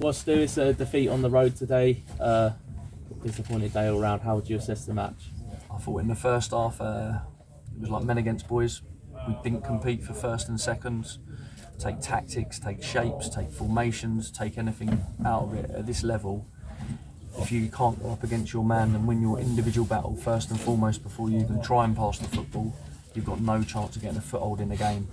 Well, Stu, it's a defeat on the road today. Disappointed day all round. How would you assess the match? I thought in the first half it was like men against boys. We didn't compete for first and seconds. Take tactics, take shapes, take formations, take anything out of it at this level. If you can't go up against your man and win your individual battle first and foremost before you even try and pass the football, you've got no chance of getting a foothold in the game.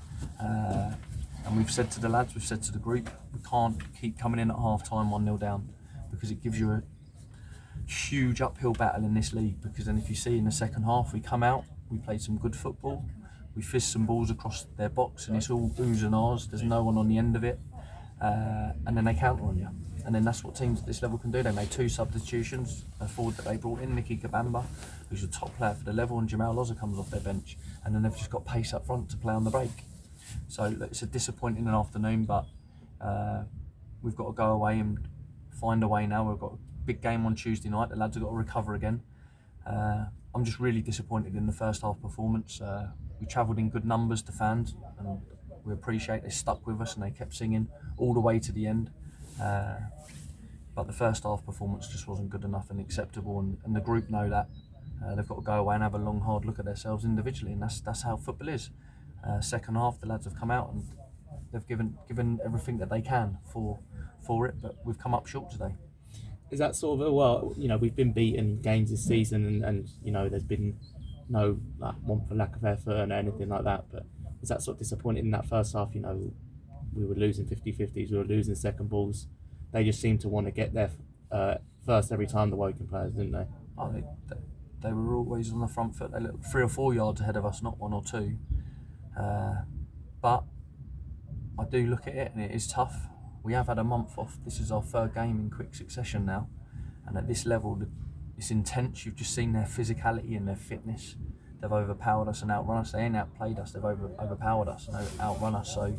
And we've said to the lads, we've said to the group, we can't keep coming in at half time 1-0 down, because it gives you a huge uphill battle in this league. Because then if you see in the second half, we come out, we played some good football, we fist some balls across their box and it's all oohs and ahs, there's no one on the end of it, and then they counter on you. And then that's what teams at this level can do. They made 2 substitutions, a forward that they brought in, Nicky Kabamba, who's a top player for the level, and Jamal Loza comes off their bench, and then they've just got pace up front to play on the break. So it's a disappointing afternoon, but we've got to go away and find a way now. We've got a big game on Tuesday night. The lads have got to recover again. I'm just really disappointed in the first half performance. We travelled in good numbers to fans, and we appreciate they stuck with us and they kept singing all the way to the end. But the first half performance just wasn't good enough and acceptable, and the group know that. They've got to go away and have a long, hard look at themselves individually, and that's how football is. Second half, the lads have come out and they've given everything that they can for it, but we've come up short today. Is that sort of we've been beaten games this season, and there's been no one for lack of effort and anything like that. But is that sort of disappointing in that first half? We were losing 50-50s, we were losing second balls. They just seemed to want to get there first every time, the Woking players, didn't they? I think they were always on the front foot. They looked 3 or 4 yards ahead of us, not 1 or 2. But I do look at it and it is tough. We have had a month off. This is our 3rd game in quick succession now, and at this level it's intense. You've just seen their physicality and their fitness. They've overpowered us and outrun us. They ain't outplayed us, they've overpowered us and outrun us. So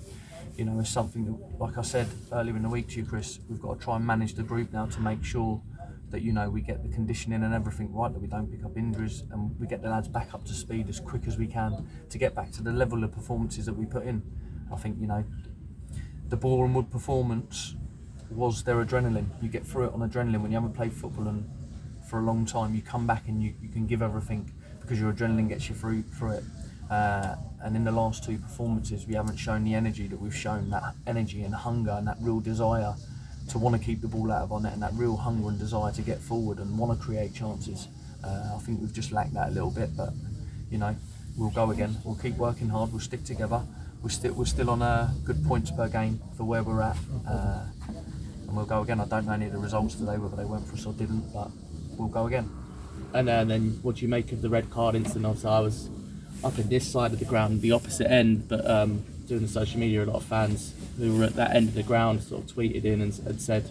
it's something that, like I said earlier in the week to you, Chris, we've got to try and manage the group now to make sure that we get the conditioning and everything right, that we don't pick up injuries, and we get the lads back up to speed as quick as we can to get back to the level of performances that we put in. I think the Boreham Wood performance was their adrenaline. You get through it on adrenaline when you haven't played football and for a long time. You come back and you can give everything because your adrenaline gets you through it. And in the last 2 performances, we haven't shown the energy that we've shown, that energy and hunger and that real desire to want to keep the ball out of our net, and that real hunger and desire to get forward and want to create chances. I think we've just lacked that a little bit, but we'll go again. We'll keep working hard. We'll stick together. We're still on good points per game for where we're at, and we'll go again. I don't know any of the results today, whether they went for us or didn't, but we'll go again. And then what do you make of the red card incident? Obviously, I was up in this side of the ground, the opposite end, but doing the social media, a lot of fans who were at that end of the ground sort of tweeted in and said,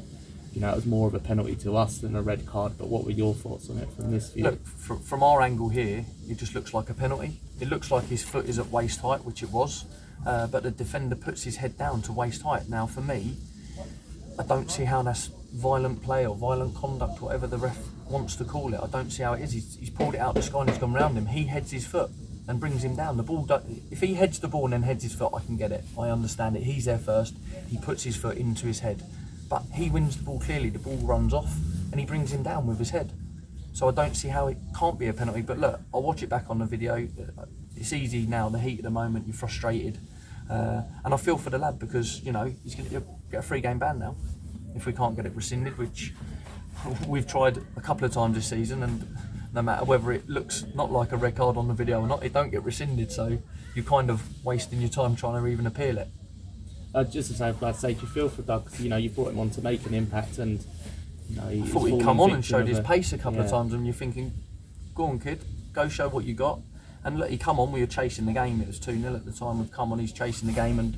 it was more of a penalty to us than a red card. But what were your thoughts on it from this view? Look, from our angle here, it just looks like a penalty. It looks like his foot is at waist height, which it was, but the defender puts his head down to waist height. Now, for me, I don't see how that's violent play or violent conduct, whatever the ref wants to call it. I don't see how it is. He's pulled it out of the sky and he's gone round him. He heads his foot and brings him down. The ball, if he heads the ball and then heads his foot, I can get it. I understand it. He's there first. He puts his foot into his head, but he wins the ball clearly. The ball runs off and he brings him down with his head. So I don't see how it can't be a penalty. But look, I'll watch it back on the video. It's easy now, the heat of the moment, you're frustrated. And I feel for the lad because, he's going to get a 3-game ban now if we can't get it rescinded, which we've tried a couple of times this season, and no matter whether it looks not like a red card on the video or not, it don't get rescinded, so you're kind of wasting your time trying to even appeal it. Just to say, I'd say, do you feel for Doug? You brought him on to make an impact, and I thought he'd come on and showed his pace a couple of times, and you're thinking, go on kid, go show what you got. And look, he come on, we were chasing the game, it was 2-0 at the time, we've come on, he's chasing the game, and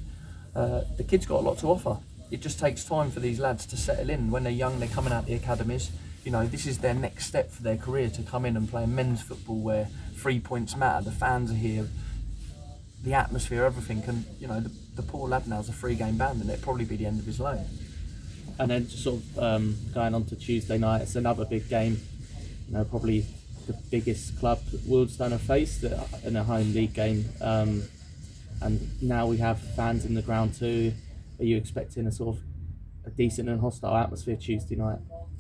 the kid's got a lot to offer. It just takes time for these lads to settle in. When they're young, they're coming out the academies. This is their next step for their career, to come in and play men's football where 3 points matter. The fans are here, the atmosphere, everything. And the poor lad now has a 3-game ban, and it'll probably be the end of his loan. And then just sort of going on to Tuesday night, it's another big game. Probably the biggest club Wealdstone have faced in a home league game. And now we have fans in the ground too. Are you expecting a sort of a decent and hostile atmosphere Tuesday night.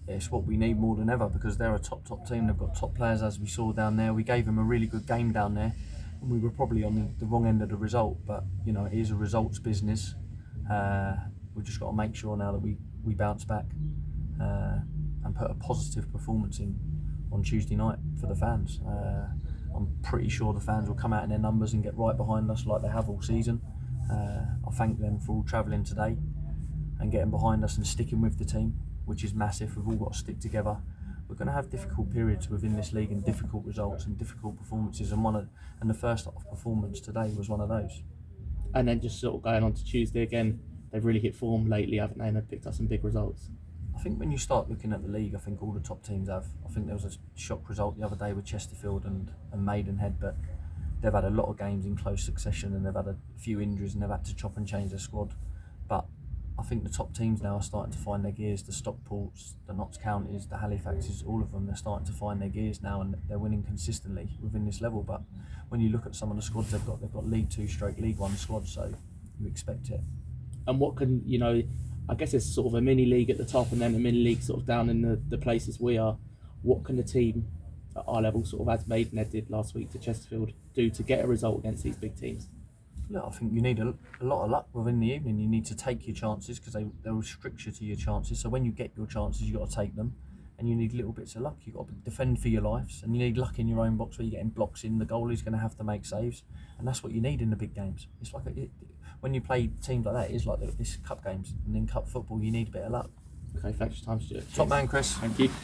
It's what we need more than ever, because they're a top team. They've got top players, as we saw down there. We gave them a really good game down there, and we were probably on the wrong end of the result. But you know, it is a results business. We've just got to make sure now that we bounce back and put a positive performance in on Tuesday night for the fans. I'm pretty sure the fans will come out in their numbers and get right behind us like they have all season. I thank them for all travelling today and getting behind us and sticking with the team, which is massive. We've all got to stick together. We're going to have difficult periods within this league and difficult results and difficult performances, and the first half performance today was one of those. And then just sort of going on to Tuesday again, they've really hit form lately, haven't they? And they've picked up some big results. I think when you start looking at the league, I think all the top teams have. I think there was a shock result the other day with Chesterfield and Maidenhead, but they've had a lot of games in close succession and they've had a few injuries and they've had to chop and change their squad. But I think the top teams now are starting to find their gears. The Stockports, the Notts Counties, the Halifaxes, all of them, they're starting to find their gears now, and they're winning consistently within this level. But when you look at some of the squads they've got League 2 / League 1 squads, so you expect it. And what can, you know, I guess it's sort of a mini league at the top and then a mini league sort of down in the places we are. What can the team at our level, sort of as Maidenhead did last week to Chesterfield, do to get a result against these big teams? Look, I think you need a lot of luck within the evening. You need to take your chances, because they'll restrict you to your chances. So when you get your chances, you've got to take them, and you need little bits of luck. You've got to defend for your lives, and you need luck in your own box where you're getting blocks in. The goalie's going to have to make saves, and that's what you need in the big games. It's like when you play teams like that, it's like this cup games, and in cup football, you need a bit of luck. Okay, thanks for your time, Stuart. Top man, Chris. Thank you.